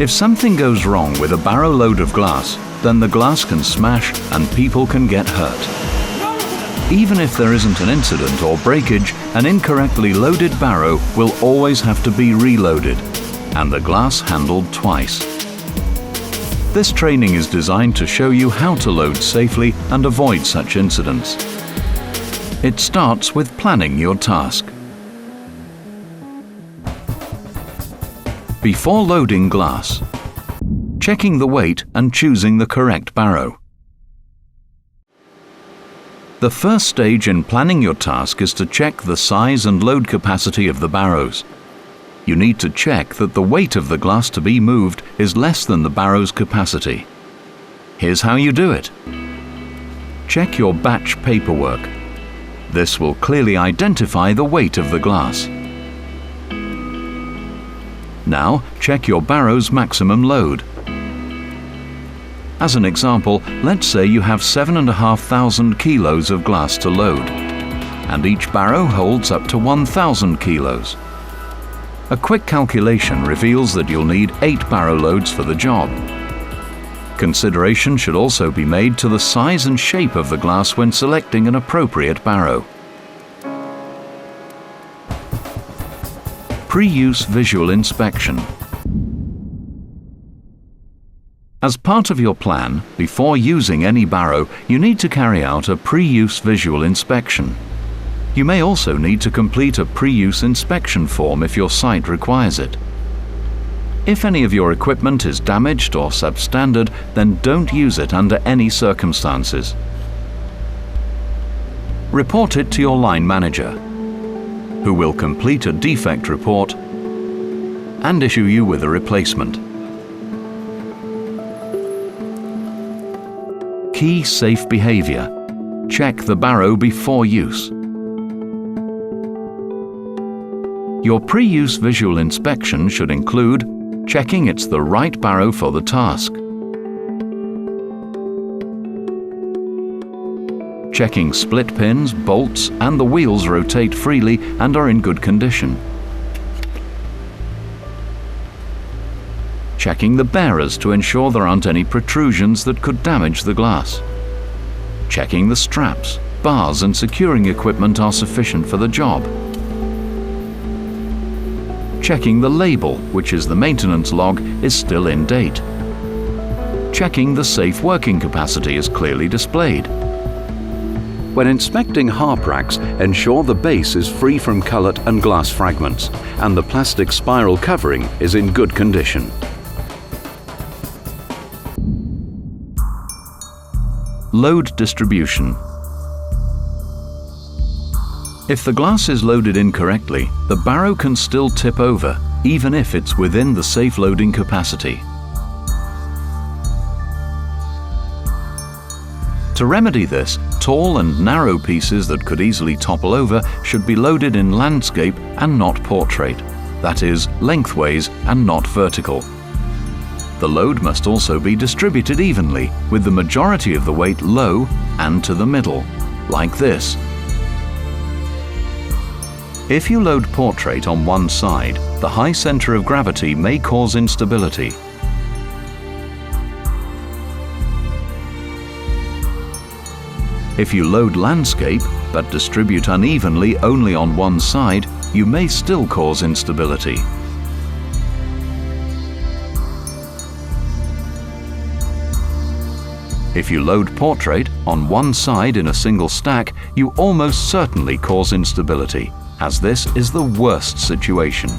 If something goes wrong with a barrow load of glass, then the glass can smash and people can get hurt. Even if there isn't an incident or breakage, an incorrectly loaded barrow will always have to be reloaded, and the glass handled twice. This training is designed to show you how to load safely and avoid such incidents. It starts with planning your task. Before loading glass, checking the weight and choosing the correct barrow. The first stage in planning your task is to check the size and load capacity of the barrows. You need to check that the weight of the glass to be moved is less than the barrow's capacity. Here's how you do it. Check your batch paperwork. This will clearly identify the weight of the glass. Now, check your barrow's maximum load. As an example, let's say you have 7,500 kilos of glass to load, and each barrow holds up to 1,000 kilos. A quick calculation reveals that you'll need 8 barrow loads for the job. Consideration should also be made to the size and shape of the glass when selecting an appropriate barrow. Pre-use visual inspection. As part of your plan, before using any barrow, you need to carry out a pre-use visual inspection. You may also need to complete a pre-use inspection form if your site requires it. If any of your equipment is damaged or substandard, then don't use it under any circumstances. Report it to your line manager, who will complete a defect report and issue you with a replacement. Key safe behaviour. Check the barrow before use. Your pre-use visual inspection should include checking it's the right barrow for the task, checking split pins, bolts, and the wheels rotate freely and are in good condition. Checking the bearers to ensure there aren't any protrusions that could damage the glass. Checking the straps, bars, and securing equipment are sufficient for the job. Checking the label, which is the maintenance log, is still in date. Checking the safe working capacity is clearly displayed. When inspecting harp racks, ensure the base is free from cullet and glass fragments, and the plastic spiral covering is in good condition. Load distribution. If the glass is loaded incorrectly, the barrow can still tip over, even if it's within the safe loading capacity. To remedy this, tall and narrow pieces that could easily topple over should be loaded in landscape and not portrait, that is, lengthways and not vertical. The load must also be distributed evenly, with the majority of the weight low and to the middle, like this. If you load portrait on one side, the high center of gravity may cause instability. If you load landscape, but distribute unevenly only on one side, you may still cause instability. If you load portrait on one side in a single stack, you almost certainly cause instability, as this is the worst situation.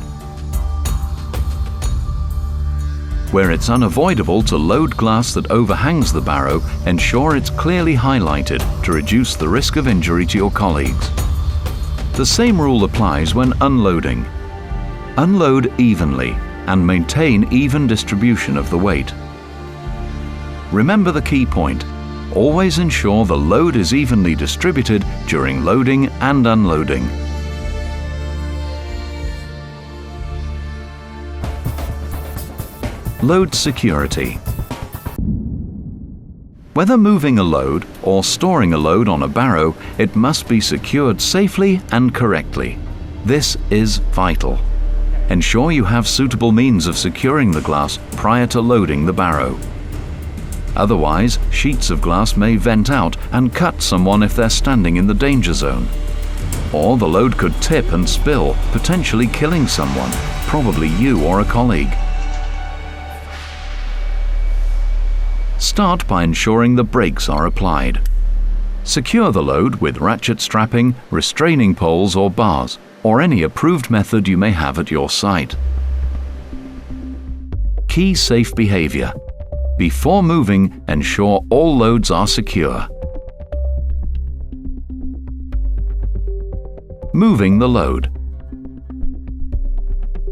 Where it's unavoidable to load glass that overhangs the barrow, ensure it's clearly highlighted to reduce the risk of injury to your colleagues. The same rule applies when unloading. Unload evenly and maintain even distribution of the weight. Remember the key point. Always ensure the load is evenly distributed during loading and unloading. Load security. Whether moving a load or storing a load on a barrow, it must be secured safely and correctly. This is vital. Ensure you have suitable means of securing the glass prior to loading the barrow. Otherwise, sheets of glass may vent out and cut someone if they're standing in the danger zone. Or the load could tip and spill, potentially killing someone, probably you or a colleague. Start by ensuring the brakes are applied. Secure the load with ratchet strapping, restraining poles or bars, or any approved method you may have at your site. Key safe behaviour. Before moving, ensure all loads are secure. Moving the load.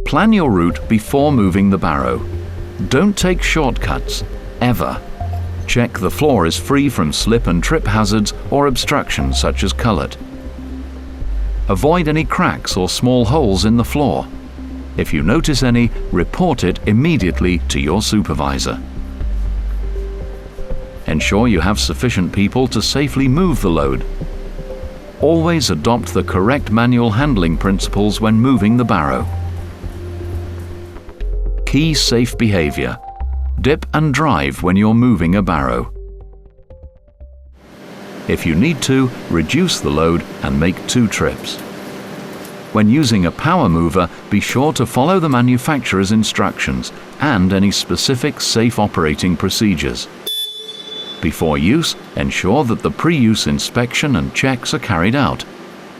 Plan your route before moving the barrow. Don't take shortcuts, ever. Check the floor is free from slip and trip hazards or obstructions such as cullet. Avoid any cracks or small holes in the floor. If you notice any, report it immediately to your supervisor. Ensure you have sufficient people to safely move the load. Always adopt the correct manual handling principles when moving the barrow. Key safe behaviour. Dip and drive when you're moving a barrow. If you need to, reduce the load and make 2 trips. When using a power mover, be sure to follow the manufacturer's instructions and any specific safe operating procedures. Before use, ensure that the pre-use inspection and checks are carried out.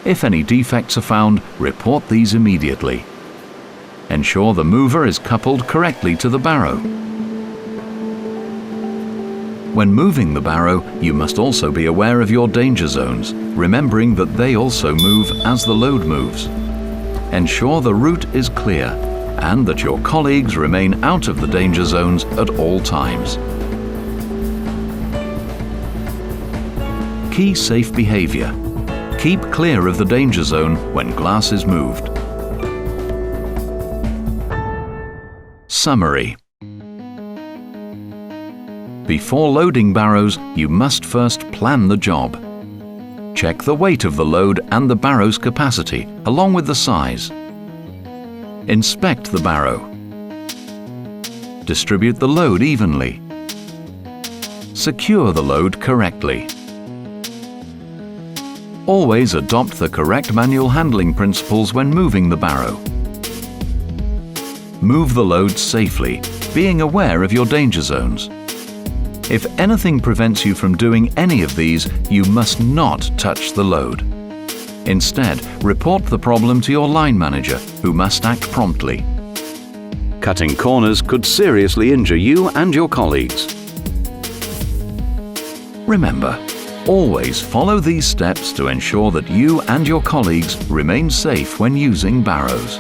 If any defects are found, report these immediately. Ensure the mover is coupled correctly to the barrow. When moving the barrow, you must also be aware of your danger zones, remembering that they also move as the load moves. Ensure the route is clear and that your colleagues remain out of the danger zones at all times. Key safe behaviour. Keep clear of the danger zone when glass is moved. Summary. Before loading barrows, you must first plan the job. Check the weight of the load and the barrow's capacity, along with the size. Inspect the barrow. Distribute the load evenly. Secure the load correctly. Always adopt the correct manual handling principles when moving the barrow. Move the load safely, being aware of your danger zones. If anything prevents you from doing any of these, you must not touch the load. Instead, report the problem to your line manager, who must act promptly. Cutting corners could seriously injure you and your colleagues. Remember, always follow these steps to ensure that you and your colleagues remain safe when using barrows.